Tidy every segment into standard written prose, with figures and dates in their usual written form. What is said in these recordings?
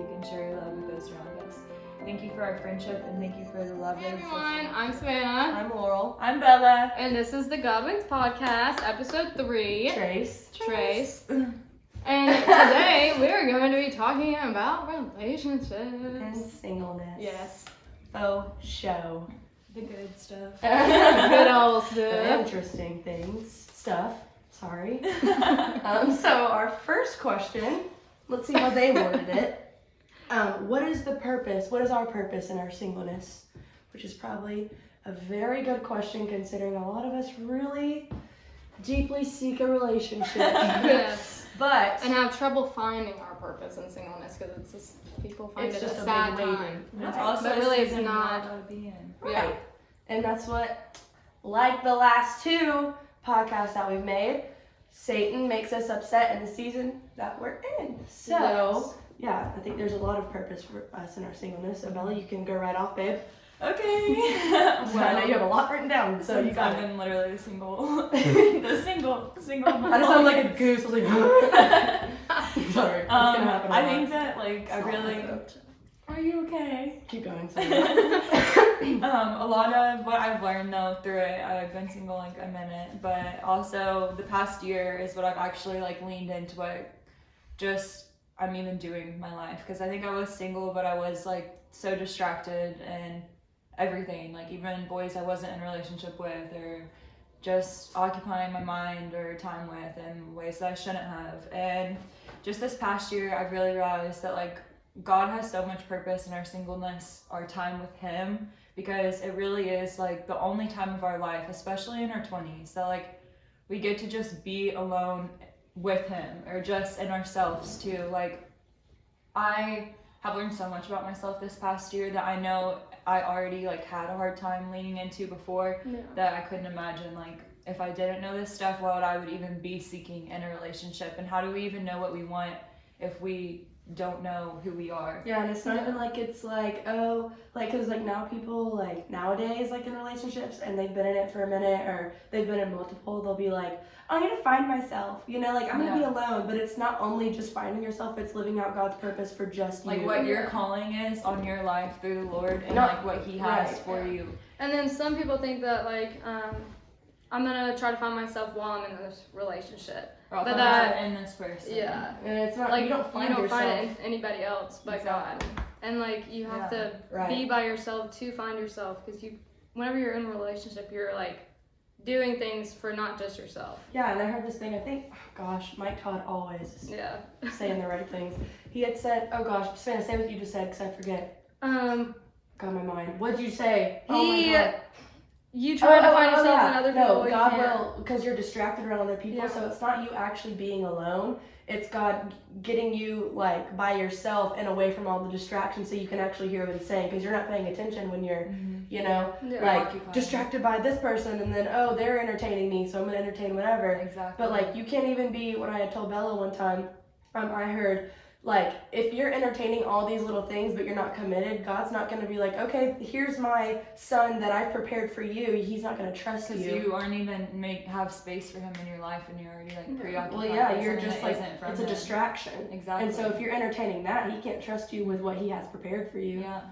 speak and share your love with those around us. Thank you for our friendship and thank you for the love. Hey everyone, I'm Savannah. I'm Laurel. I'm Bella. And this is the GODWINKS podcast, episode 3. Trace. And today we're going to be talking about relationships. And singleness. Yes. Faux show. The good stuff. Good old The stuff. interesting stuff. Sorry. So our first question, let's see how they worded it. What is the purpose? What is our purpose in our singleness? Which is probably a very good question considering a lot of us really deeply seek a relationship. Yes. But And have trouble finding our purpose in singleness because it's just, people find It's it just a a sad big time. waiting. It's Right. also But a really it's season not. to be in. Yeah. And that's what, like the last 2 podcasts that we've made, Satan makes us upset in the season that we're in. So, Yes. yeah, I think there's a lot of purpose for us in our singleness. So, Bella, you can go right off, babe. Okay. I know you have a lot written down, so you Since got I've it. been literally the single. I just sound like a goose. I was like, sorry, it's gonna happen. I think that like I Stop really. it. Are you okay? Keep going. Sorry. A lot of what I've learned though through it, I've been single like a minute, but also the past year is what I've actually like leaned into what just I'm even doing with my life, because I think I was single but I was like so distracted and everything, like even boys I wasn't in a relationship with or just occupying my mind or time with in ways that I shouldn't have. And just this past year I've really realized that like God has so much purpose in our singleness, our time with Him, because it really is like the only time of our life, especially in our 20s, that like we get to just be alone with Him or just in ourselves too. Like I have learned so much about myself this past year that I know I already like had a hard time leaning into before, that I couldn't imagine like if I didn't know this stuff, what I would even be seeking in a relationship, and how do we even know what we want if we don't know who we are? Yeah, and it's not even like it's like, oh, like, because like now people like nowadays like in relationships and they've been in it for a minute or they've been in multiple, they'll be like, I'm gonna find myself, you know, like I'm gonna be alone. But it's not only just finding yourself, it's living out God's purpose for just you. Like what your calling is on your life through the Lord, and Not- like what He has right, for you. And then some people think that like I'm gonna try to find myself while I'm in this relationship. Or But that in this person. Yeah. And it's not Like you don't find yourself. find it in anybody else but Exactly. God. And like you have to Right. be by yourself to find yourself, because whenever you're in a relationship, you're like doing things for not just yourself. Yeah, and I heard this thing. I think, gosh, Mike Todd always Yeah. saying the right things. He had said, oh gosh, Savannah, say what you just said because I forget. Got my mind. What'd you say? Oh my God. You try to find yourself yeah. in other people. No, you God can't. will, because you're distracted around other people. Yeah. So it's not you actually being alone. It's God getting you like by yourself and away from all the distractions, so you can actually hear what He's saying. Because you're not paying attention when you're, you know, Yeah. like Occupied. distracted by this person, and then oh, they're entertaining me, so I'm gonna entertain whatever. Exactly. But like you can't even be. What I had told Bella one time, I heard. Like, if you're entertaining all these little things, but you're not committed, God's not going to be like, okay, here's my son that I've prepared for you. He's not going to trust you. Because you aren't even have space for Him in your life, and you're already like preoccupied. Well, yeah, with you're something just that like, isn't from it's a Him. distraction. Exactly. And so if you're entertaining that, He can't trust you with what He has prepared for you. Yeah.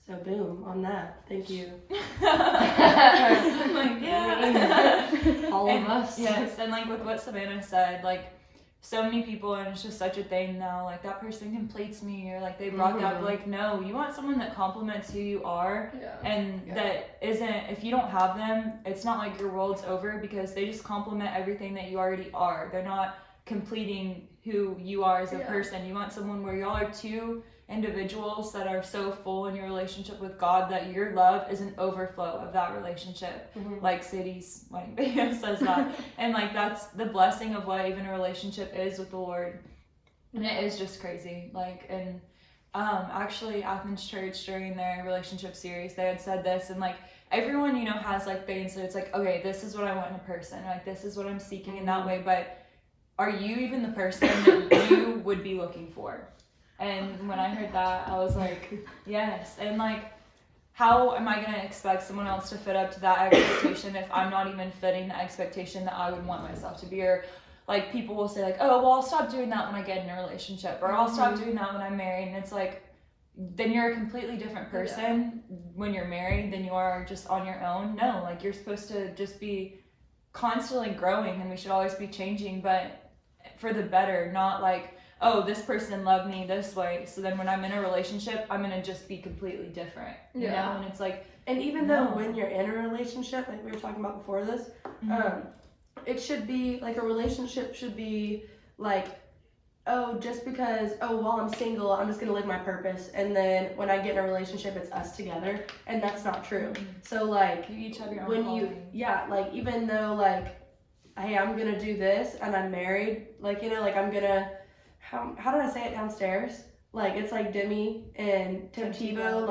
So boom, on that. Thank you. Like, yeah. All And- of us. Yes, and like with what Savannah said, like so many people, and it's just such a thing now, like that person completes me, or like they brought that, like no, you want someone that complements who you are, Yeah. and that isn't, if you don't have them, it's not like your world's over, because they just complement everything that you already are. They're not completing who you are as a person. You want someone where y'all are two individuals that are so full in your relationship with God that your love is an overflow of that relationship. Like Sadie's wedding video says that. And like that's the blessing of what even a relationship is with the Lord. And it is just crazy. Like, and actually Athens Church during their relationship series, they had said this, and like everyone, you know, has like things that it's like, okay, this is what I want in a person, like this is what I'm seeking in that way, but are you even the person that you would be looking for? And when I heard that, I was like, yes. And like, how am I going to expect someone else to fit up to that expectation if I'm not even fitting the expectation that I would want myself to be? Or like people will say like, oh, well, I'll stop doing that when I get in a relationship, or I'll stop doing that when I'm married. And it's like, then you're a completely different person when you're married than you are just on your own. No, like you're supposed to just be constantly growing, and we should always be changing, but for the better, not like, oh, this person loved me this way, so then when I'm in a relationship, I'm gonna just be completely different. You know? And it's like, and even though when you're in a relationship, like we were talking about before this, it should be like a relationship should be like, oh, just because, while I'm single, I'm just gonna live my purpose, and then when I get in a relationship, it's us together, and that's not true. So like, you each have your own when calling. like even though like, hey, I'm gonna do this, and I'm married, like, you know, like I'm gonna, how did I say it downstairs? Like, it's like Demi and Tim Tebow,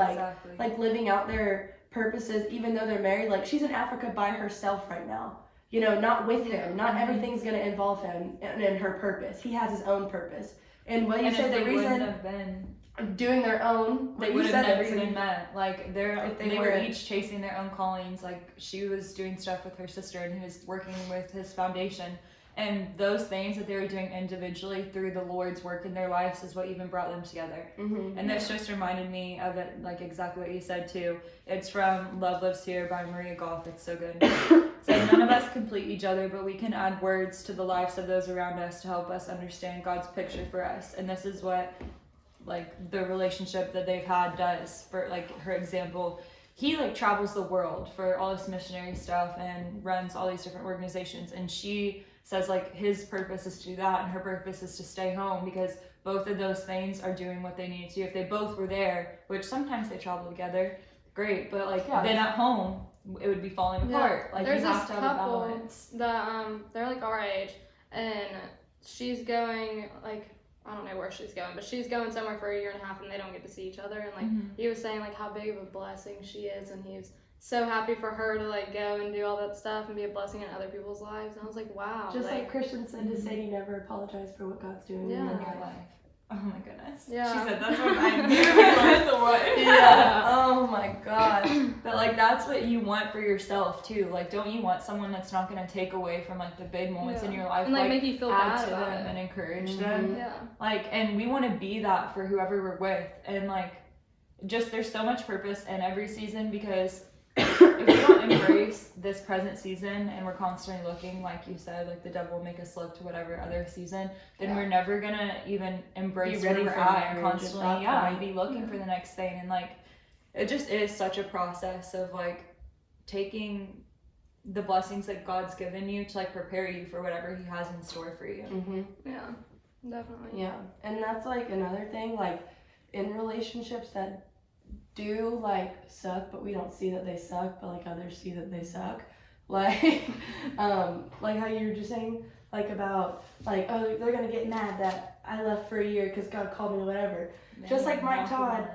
like living out their purposes, even though they're married. Like, she's in Africa by herself right now. You know, not with him. Not everything's going to involve him in her purpose. He has his own purpose. And what you said, the reason have been doing their own, they would have never even met. Like, they were each chasing their own callings. Like, she was doing stuff with her sister, and he was working with his foundation. And those things that they were doing individually through the Lord's work in their lives is what even brought them together. And this just reminded me of it, like exactly what you said too. It's from Love Lives Here by Maria Goff. It's so good. So none of us complete each other, but we can add words to the lives of those around us to help us understand God's picture for us. And this is what like the relationship that they've had does. For like her example, he like travels the world for all this missionary stuff and runs all these different organizations, and she says like his purpose is to do that and her purpose is to stay home, because both of those things are doing what they need to do. If they both were there, which sometimes they travel together, great, but like then at home it would be falling apart. Like, there's you have this to have a couple balance. that they're like our age, and she's going like, I don't know where she's going, but she's going somewhere for 1.5 years, and they don't get to see each other. And like he was saying like how big of a blessing she is, and he's so happy for her to like go and do all that stuff and be a blessing in other people's lives. And I was like, wow. Just like Christian said, to say you never apologize for what God's doing in your life. Oh my goodness. Yeah. She said that's what I knew was the one. Yeah. Oh my gosh. But like that's what you want for yourself too. Like, don't you want someone that's not gonna take away from like the big moments in your life, and like make you feel add bad to about them it and encourage them? Yeah. Like, and we want to be that for whoever we're with, and like, just there's so much purpose in every season, because if we don't embrace this present season and we're constantly looking, like you said, like the devil will make us look to whatever other season, then we're never gonna even embrace where we're at, and constantly be looking for the next thing. And like, it just is such a process of like taking the blessings that God's given you to like prepare you for whatever he has in store for you. Yeah, definitely. Yeah, and that's like another thing, like in relationships that do like suck, but we don't see that they suck, but like others see that they suck. Like like how you were just saying, like about like, oh, they're gonna get mad that I left for 1 year because God called me, whatever. Just like Mike Todd.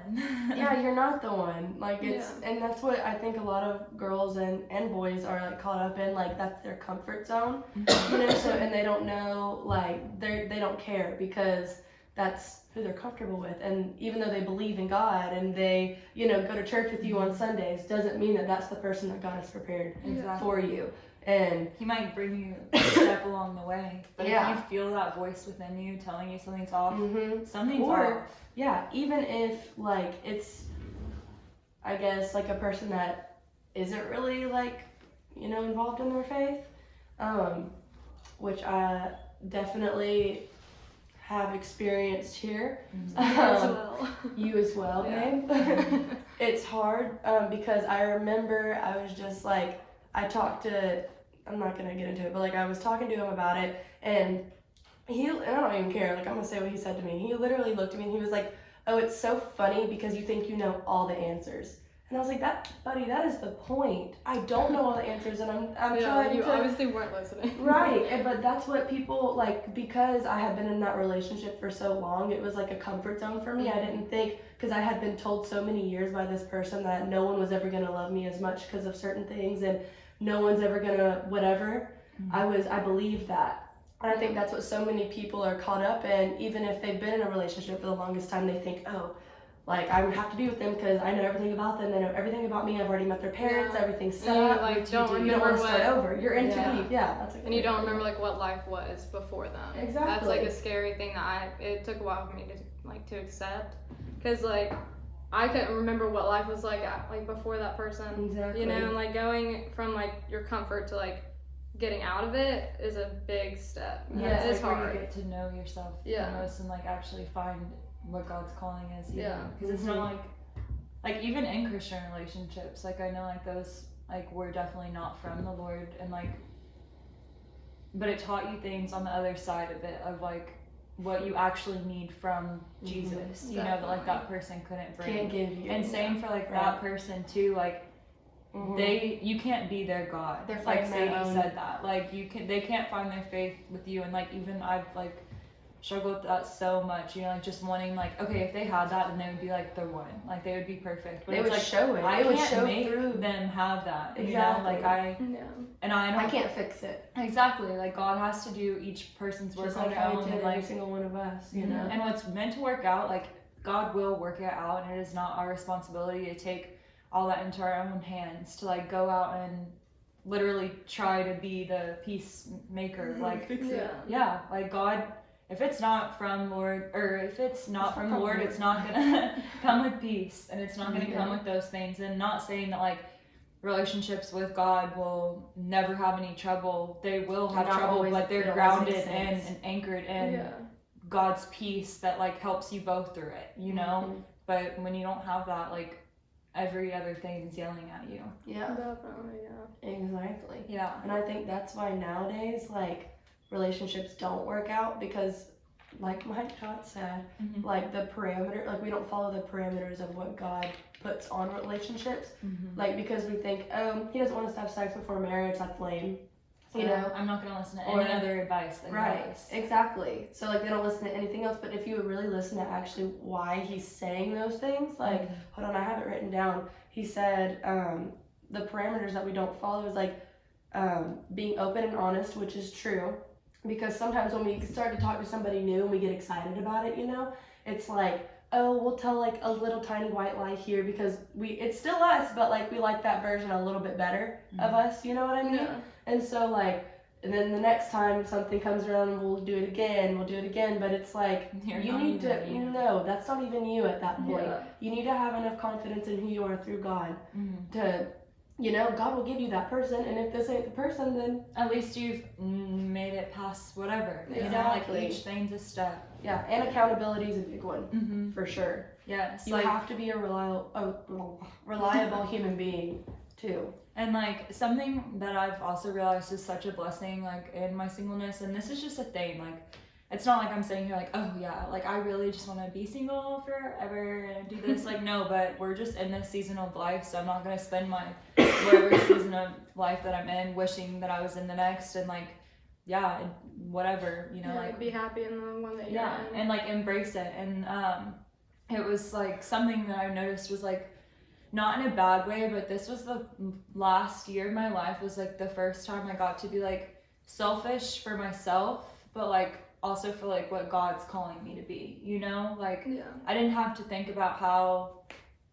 Yeah, you're not the one. Like it's and that's what I think a lot of girls and boys are like caught up in, like that's their comfort zone. You know, so and they don't know, like they don't care because that's who they're comfortable with. And even though they believe in God and they, you know, go to church with you on Sundays, doesn't mean that that's the person that God has prepared for you. And he might bring you a step along the way, but if you feel that voice within you telling you something's off, something's off. Yeah, even if like it's, I guess, like a person that isn't really like, you know, involved in their faith, which I definitely have experienced here. You as well, babe. It's hard because I remember I was just like, I talked to, I'm not gonna get into it, but like I was talking to him about it, and I don't even care, like I'm gonna say what he said to me. He literally looked at me and he was like, oh, it's so funny because you think you know all the answers. And I was like, buddy, that is the point. I don't know all the answers, and I'm trying you to... obviously weren't listening. Right, but that's what people, like, because I had been in that relationship for so long, it was like a comfort zone for me. I didn't think, because I had been told so many years by this person that no one was ever going to love me as much because of certain things, and no one's ever going to whatever. I believed that. And I think that's what so many people are caught up in. Even if they've been in a relationship for the longest time, they think, oh, Like, I have to be with them because I know everything about them. They know everything about me. I've already met their parents. Everything's set And you, up. like, don't You don't remember want to start what- over. You're in too Yeah. deep. Yeah, that's And you don't remember like what life was before them. Exactly. That's like a scary thing that it took a while for me to accept, because like I couldn't remember what life was like before that person. Exactly. You know, and like going from like your comfort to like getting out of it is a big step. Yeah, Yeah, it's like where hard. you get to know yourself Yeah. the most and like actually find what God's calling is. Yeah. Because it's not like even in Christian relationships, like I know like those like were definitely not from the Lord, and like, but it taught you things on the other side of it of like what you actually need from Jesus. You know, that like that person couldn't bring. Can't give you. And same for like that person too, like you can't be their God. They're like finding their Sadie own. said that. Like they can't find their faith with you, and like even I've like struggled with that so much, you know, like just wanting like, okay, if they had that then they would be like the one. Like they would be perfect. But They it's would like show it. I It would can't show make through. them have that. Exactly. You know, like I I can't fix it. exactly, like God has to do each person's work Just on like their how own, he did and every like single one of us, you know. and what's meant to work out, like God will work it out, and it is not our responsibility to take all that into our own hands, to like go out and literally try to be the peacemaker. Like yeah, like God, if it's not from Lord, or if it's not from the Lord, it's not gonna come with peace, and it's not gonna come with those things. And not saying that like relationships with God will never have any trouble. They will have Not trouble, always, but they're it always grounded makes in sense. and anchored in God's peace that like helps you both through it, you know. But when you don't have that, like every other thing is yelling at you. Yeah. Definitely, yeah. Exactly. Yeah. And I think that's why nowadays, like, relationships don't work out because, like Mike Todd said, like the parameter, like we don't follow the parameters of what God puts on relationships. Like, because we think, oh, he doesn't want us to have sex before marriage, that's lame. So You know? I'm not gonna listen to Or- any other advice than Right, this. exactly. So like they don't listen to anything else, but if you would really listen to actually why he's saying those things, like, hold on, I have it written down. He said, the parameters that we don't follow is like being open and honest, which is true. Because sometimes when we start to talk to somebody new and we get excited about it, you know, it's like, oh, we'll tell like a little tiny white lie here because it's still us, but like we like that version a little bit better of us, you know what I mean? Yeah. And so like, and then the next time something comes around, we'll do it again, but it's like, You're you not need to, even you. no, that's not even you at that point. Yeah. You need to have enough confidence in who you are through God to, you know, God will give you that person, and if this ain't the person, then At least you've made it past whatever. You know, Exactly. like each thing's a step. yeah, and accountability is a big one, for sure. Yes. You like, have to be a reliable human being, too. and like something that I've also realized is such a blessing, like in my singleness, and this is just a thing, like it's not like I'm sitting here like, oh yeah, like I really just want to be single forever and do this. Like no, but we're just in this season of life, so I'm not gonna spend my whatever season of life that I'm in wishing that I was in the next, and like yeah, whatever, you know, Yeah, like be happy in the one that you're in. and like embrace it. And it was like something that I noticed was like not in a bad way, but this was the last year of my life was like the first time I got to be like selfish for myself, but like also for like what God's calling me to be, you know? Like I didn't have to think about how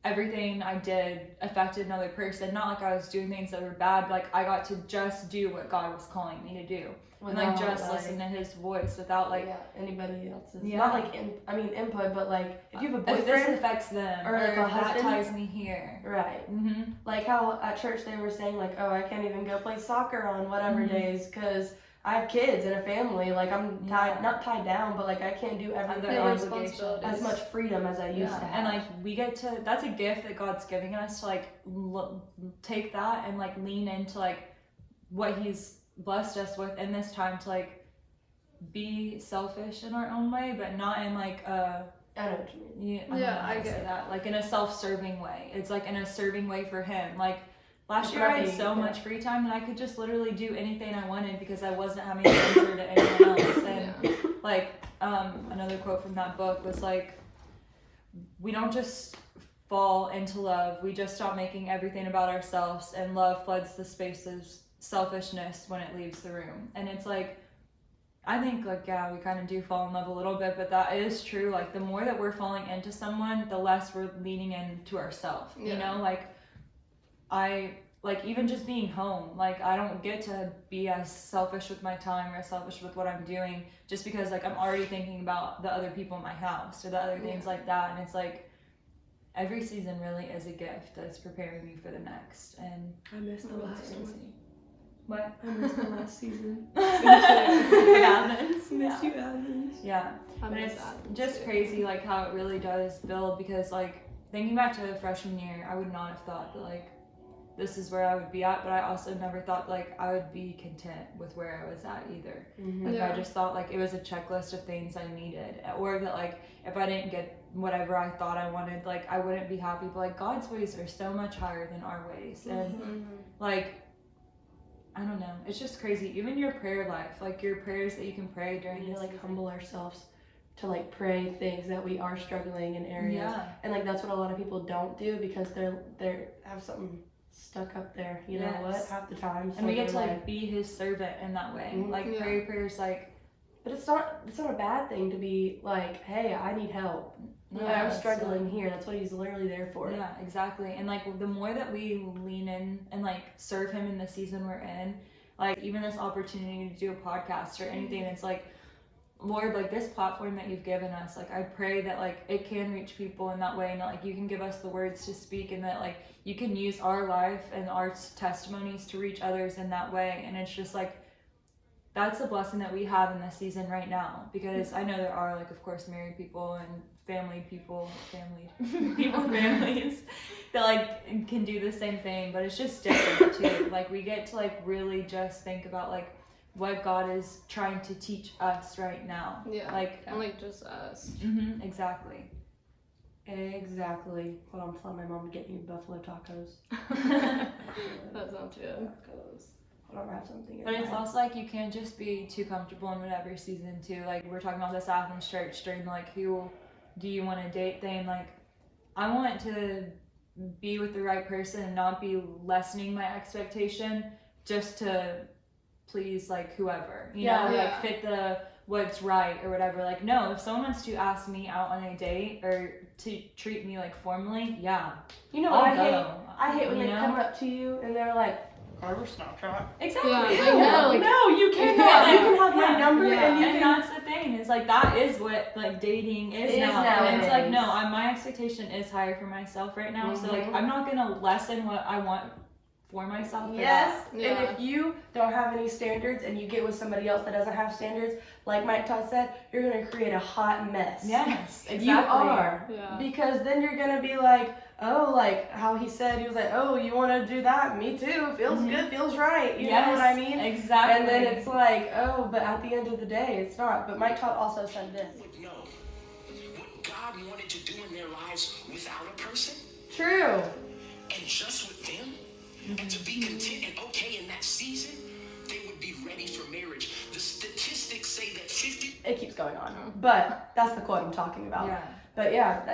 everything I did affected another person. Not like I was doing things that were bad, but like I got to just do what God was calling me to do. And like just listen to his voice without like anybody else's. Yeah. Not like input, but like if you have a if this boyfriend, affects them, or or like if a that husband. ties me here. right? Like how at church they were saying like, oh, I can't even go play soccer on whatever days because I have kids and a family. Like I'm not tied down, but like I can't do everything as much freedom as I used to have. And like we get to, that's a gift that God's giving us to like take that and like lean into like what he's blessed us with in this time to like be selfish in our own way, but not in like a I know what you mean. I get that, like in a self-serving way. It's like in a serving way for him. Like last year I had so much free time that I could just literally do anything I wanted because I wasn't having to answer to anyone else. And like another quote from that book was like, we don't just fall into love, we just stop making everything about ourselves, and love floods the space of selfishness when it leaves the room. And it's like I think like, yeah, we kind of do fall in love a little bit, but that is true. Like the more that we're falling into someone, the less we're leaning into ourselves, you know, like even just being home, like I don't get to be as selfish with my time or as selfish with what I'm doing just because like I'm already thinking about the other people in my house or the other things like that. And it's like every season really is a gift that's preparing me for the next. And I missed the last one. What? I missed the last season. Miss you, Athens. Yeah. But it's just crazy like how it really does build, because like thinking back to freshman year, I would not have thought that like this is where I would be at, but I also never thought like I would be content with where I was at either. Like I just thought like it was a checklist of things I needed, or that like if I didn't get whatever I thought I wanted, like I wouldn't be happy. But like God's ways are so much higher than our ways, and like I don't know, it's just crazy. Even your prayer life, like your prayers that you can pray during this, like humble ourselves to like pray things that we are struggling in areas, and like that's what a lot of people don't do because they have something stuck up there, you know what, half the time. So and we get to like be his servant in that way. Like prayers like, but it's not a bad thing to be like, hey, I need help. I'm struggling here. That's what he's literally there for. Yeah, exactly. And like the more that we lean in and like serve him in the season we're in, like even this opportunity to do a podcast or anything, it's like, Lord, like this platform that you've given us, like I pray that like it can reach people in that way, and that like you can give us the words to speak, and that like you can use our life and our testimonies to reach others in that way. And it's just like, that's a blessing that we have in this season right now, because I know there are like, of course, married people and families that like can do the same thing, but it's just different too. Like we get to like really just think about like what God is trying to teach us right now. Like just us. Exactly. Hold on, I'm telling my mom to get me buffalo tacos. That sounds good. Hold on, I have something. But it's also like you can't just be too comfortable in whatever season too. Like we're talking about this Athens church during like who do you want to date thing. Like I want to be with the right person and not be lessening my expectation just to please like whoever, you know, like fit the what's right or whatever. Like no, if someone wants to ask me out on a date or to treat me like formally, you know what I hate when they come up to you and they're like, Carver Snapchat. Exactly. No, you cannot. You can have my number and that's the thing. It's like that is what like dating is now. And it's like no, my expectation is higher for myself right now. So like I'm not gonna lessen what I want for myself. And if you don't have any standards and you get with somebody else that doesn't have standards, like Mike Todd said, you're gonna create a hot mess. Yes, exactly. You are. Because then you're gonna be like, oh, like how he said, he was like, oh, you want to do that? Me too. Feels good, feels right. You know what I mean? Exactly. And then it's like, oh, but at the end of the day, it's not. But Mike Todd also said this. Would know what God wanted to do in their lives without a person. True. And just with them. And to be content and okay in that season, they would be ready for marriage. The statistics say that 50... It keeps going on. But that's the quote I'm talking about. But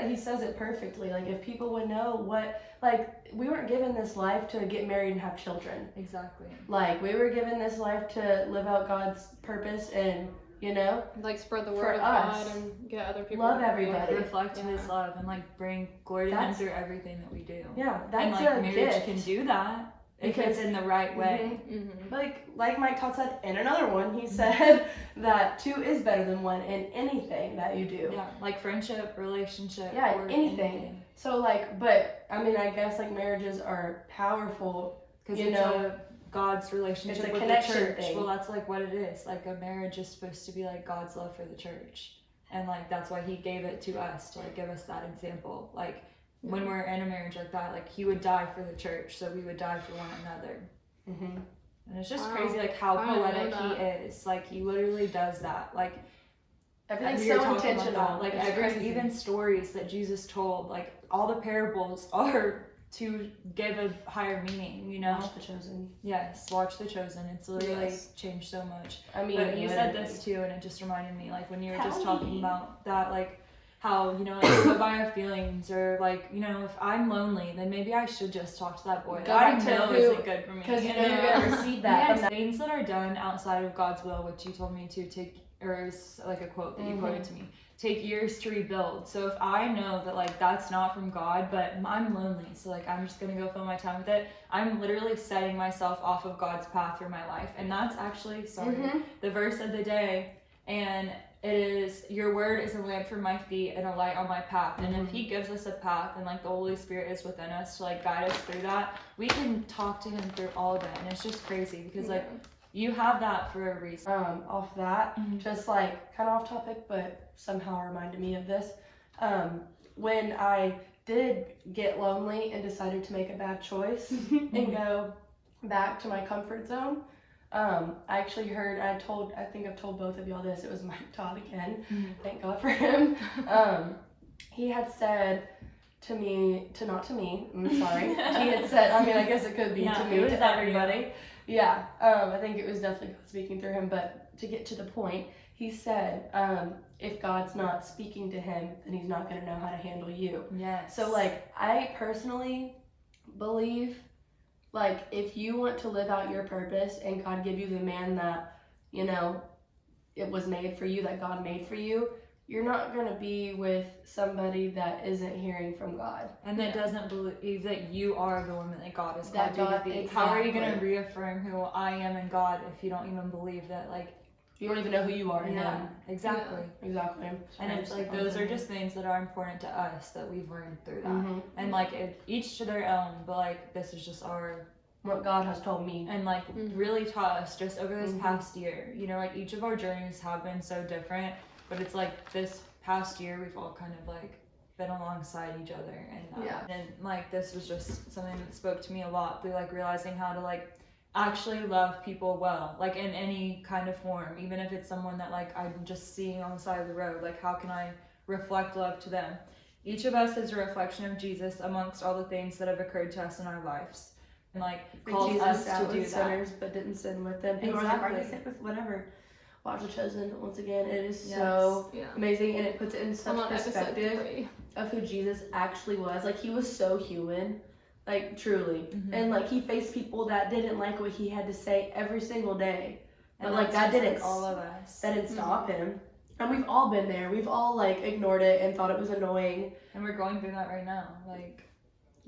he says it perfectly. Like, if people would know what, like, we weren't given this life to get married and have children. Exactly. Like, we were given this life to live out God's purpose and, you know, like spread the word of God and get other people love everybody, reflect His love, and like bring glory to Him through everything that we do. That's and like a marriage gift. Can do that if it's in the right way. Like Mike Todd said in another one, he said that 2 is better than 1 in anything that you do. Like friendship, relationship, or anything. So like, but I mean, I guess like marriages are powerful because you know. God's relationship it's a with connection the church. Thing. Well, that's like what it is. Like a marriage is supposed to be like God's love for the church, and like that's why He gave it to us to like give us that example. Like when we're in a marriage like that, like He would die for the church, so we would die for one another. And it's just crazy, like how poetic He is. Like He literally does that. Like everything's so intentional. Like even stories that Jesus told, like all the parables are to give a higher meaning, you know? Watch The Chosen. Yes, watch The Chosen. It's literally changed so much. I mean, but you said this too, and it just reminded me, like when you were just talking about that, like how, you know, like go by our feelings, or like, you know, if I'm lonely, then maybe I should just talk to that boy. God knows isn't good for me. Because you know you're going to receive that. Things that are done outside of God's will, which you told me to or it was like a quote that you quoted to me, take years to rebuild. So if I know that like that's not from God, but I'm lonely, so like I'm just gonna go fill my time with it, I'm literally setting myself off of God's path through my life. And that's actually the verse of the day, and it is, your word is a lamp for my feet and a light on my path. And if he gives us a path, and like the Holy Spirit is within us to like guide us through that, we can talk to him through all of it. And it's just crazy because like you have that for a reason. Off that, just like kind of off topic, but somehow reminded me of this. When I did get lonely and decided to make a bad choice and go back to my comfort zone, I actually heard, I think I've told both of y'all this, it was Mike Todd again, thank God for him. He had said to me, I'm sorry, he had said, I mean, I guess it could be to me, to everybody. Yeah, I think it was definitely God speaking through him, but to get to the point, he said, if God's not speaking to him, then he's not going to know how to handle you. Yes. So, like, I personally believe, like, if you want to live out your purpose and God give you the man that, you know, it was made for you, that God made for you, you're not going to be with somebody that isn't hearing from God. And that doesn't believe that you are the woman that God has called That you God- to be. exactly. How are you going to reaffirm who I am in God if you don't even believe that, like, You don't even know who you are in him. exactly. Exactly. And it's like, those are just things that are important to us that we've learned through that. And like, each to their own, but like, this is just our, what God has told me. and like really taught us just over this past year. You know, like each of our journeys have been so different, but it's like this past year we've all kind of like been alongside each other, and like this was just something that spoke to me a lot through like realizing how to like actually love people well, like in any kind of form, even if it's someone that like I'm just seeing on the side of the road, like how can I reflect love to them? Each of us is a reflection of Jesus amongst all the things that have occurred to us in our lives, and like calls Jesus us sat to do with that. sinners, but didn't sin with them. People are like, "Are you sin with whatever?" Watch The Chosen. Once again, it is so amazing, and it puts it in such perspective of who Jesus actually was. Like, he was so human, like truly, and like he faced people that didn't like what he had to say every single day, but like that didn't, like all of us, that didn't stop him. And we've all been there. We've all like ignored it and thought it was annoying. and we're going through that right now, like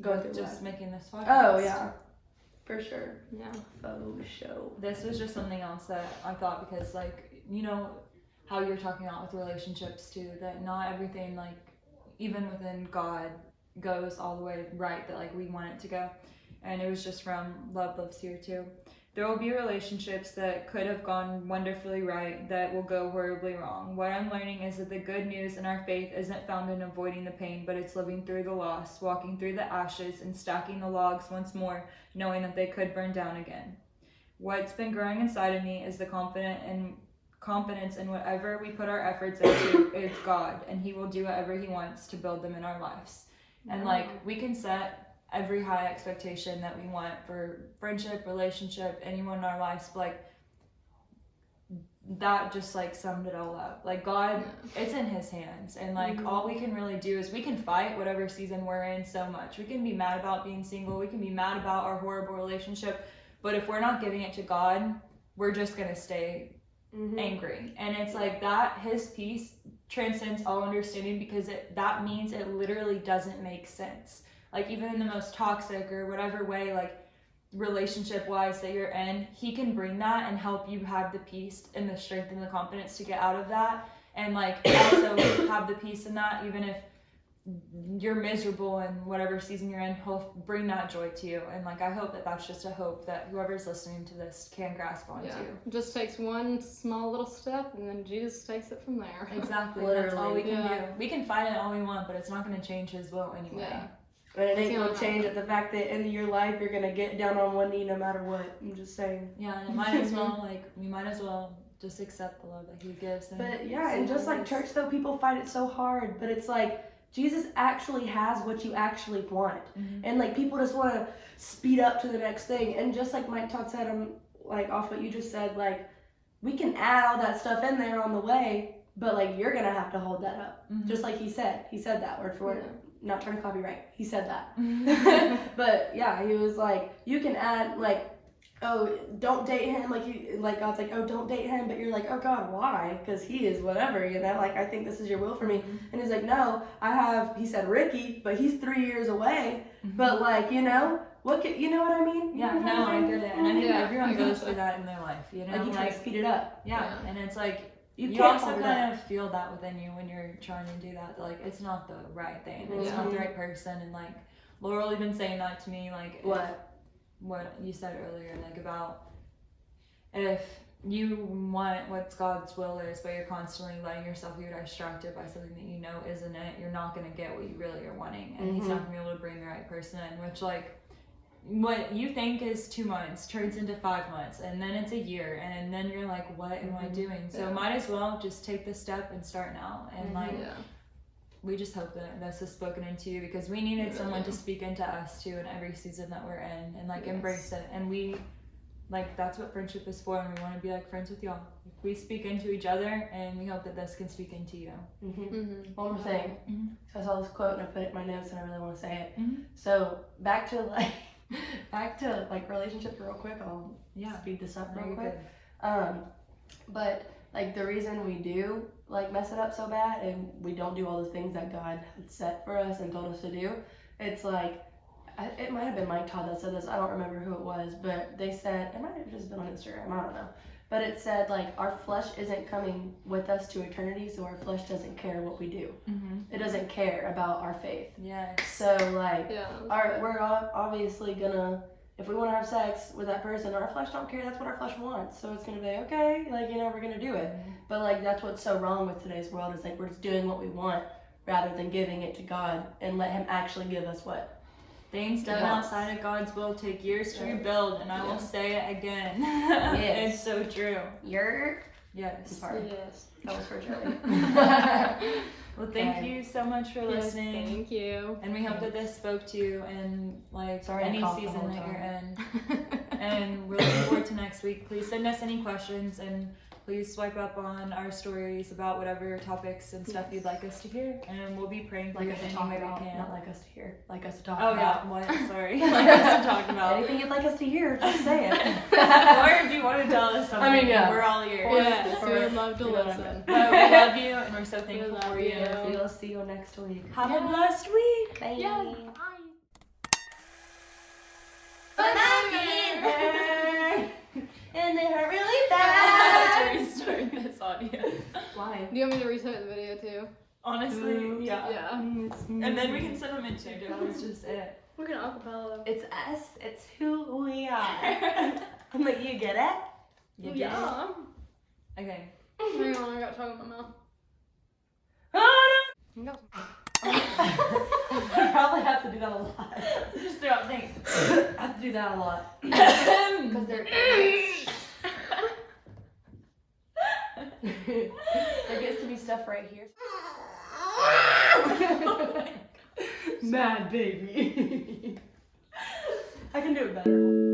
Going through just making this podcast. Oh yeah, for sure. Yeah. Faux show. This was just something else that I thought, because like, you know how you're talking about with relationships too, that not everything, like even within God, goes all the way right that like we want it to go. And it was just from Love Lives Here too. There will be relationships that could have gone wonderfully right that will go horribly wrong. What I'm learning is that the good news in our faith isn't found in avoiding the pain, but it's living through the loss, walking through the ashes, and stacking the logs once more, knowing that they could burn down again. What's been growing inside of me is the confidence in whatever we put our efforts into, it's God, and he will do whatever he wants to build them in our lives. And like, we can set every high expectation that we want for friendship, relationship, anyone in our lives, but like that just like summed it all up. Like God, it's in his hands, and like all we can really do is we can fight whatever season we're in so much. We can be mad about being single, we can be mad about our horrible relationship, but if we're not giving it to God, we're just gonna stay angry. And it's like that, his peace transcends all understanding, because that means it literally doesn't make sense. Like even in the most toxic or whatever way, like relationship wise that you're in, he can bring that and help you have the peace and the strength and the confidence to get out of that, and like also have the peace in that, even if you're miserable in whatever season you're in, he'll bring that joy to you. And like I hope that that's just a hope that whoever's listening to this can grasp onto. It just takes one small little step, and then Jesus takes it from there. Exactly. That's all we can do. We can fight it all we want, but it's not going to change his will anyway. And it ain't gonna change at the fact that in your life you're gonna get down on one knee no matter what. I'm just saying. Yeah, and it might as well, like, we might as well just accept the love that he gives. But yeah, and just like church though, people fight it so hard, but it's like Jesus actually has what you actually want. And like people just want to speed up to the next thing. And just like Mike Todd said, like off what you just said, like we can add all that stuff in there on the way, but like you're gonna have to hold that up. Just like he said that word for word. Not trying to copyright, he said that. But yeah, he was like, you can add, like, oh, don't date him, like God's like, oh, don't date him, but you're like, oh God, why? Because he is whatever, like, I think this is your will for me. And he's like, no, he said Ricky, but he's 3 years away, but like, you know what I mean? Yeah, You know no, what I get it, and I think everyone I goes gotcha. through that in their life, you know, Like you try to speed it up. yeah, and it's like, you can't also hold it kind up. of feel that within you when you're trying to do that, like, it's not the right thing, it's not the right person, and like, Laurel even saying that to me, like, what you said earlier, like, about if you want what God's will is, but you're constantly letting yourself get distracted by something that you know isn't it, you're not going to get what you really are wanting, and he's not going to be able to bring the right person in, which, like, what you think is 2 months turns into 5 months, and then it's a year, and then you're like, what am I doing? So might as well just take this step and start now, and like, we just hope that this is spoken into you, because we needed someone to speak into us too in every season that we're in, and like embrace it, and we, like, that's what friendship is for, and we want to be like friends with y'all. We speak into each other, and we hope that this can speak into you. One more thing. So I saw this quote and I put it in my notes, and I really want to say it. Mhm. So back to relationships real quick. I'll speed this up real quick. But like the reason we do like mess it up so bad, and we don't do all the things that God had set for us and told us to do, it's like, it might have been Mike Todd that said this, I don't remember who it was, but they said, it might have just been on Instagram, I don't know, but it said like, our flesh isn't coming with us to eternity, so our flesh doesn't care what we do. It doesn't care about our faith. So like, we're obviously gonna, if we want to have sex with that person, our flesh don't care, that's what our flesh wants, so it's gonna be okay, like, you know, we're gonna do it. But like, that's what's so wrong with today's world, is like, we're just doing what we want rather than giving it to God and let him actually give us what things done outside of God's will take years to rebuild, and I will say it again. Yes. It's so true. Yes. Sorry. Yes. That was for Joey. Well, thank you so much for listening. Thank you. And we hope that this spoke to you in like Sorry, any I coughed the season whole that you're time. in. And we're looking forward to next week. Please send us any questions, and please swipe up on our stories about whatever topics and stuff you'd like us to hear. And we'll be praying for Like you us to any talk way we about, can. not like us to hear. Like us to talk Oh about. yeah, what? Sorry. Like us to talk about. Anything you'd like us to hear, just say it. Or if you want to tell us something, I mean, yeah. we're all ears. Yes, we would love to You know what I listen. But we love you, and we're so thankful love for you. you. We'll see you next week. Have a blessed week. Bye. Yeah. And it hurt really bad. To restart this audio. Why? Do you want me to restart the video too? Honestly, yeah. Yeah. And then we can send them in two. That was just it. We're gonna acapella. It's us. It's who we are. But you get it? You get Yeah. it? Okay. Hang on, I got tongue in my mouth. No. I probably have to do that a lot. Just throw out things. I have to do that a lot. Because they're There gets to be stuff right here. Mad baby. I can do it better.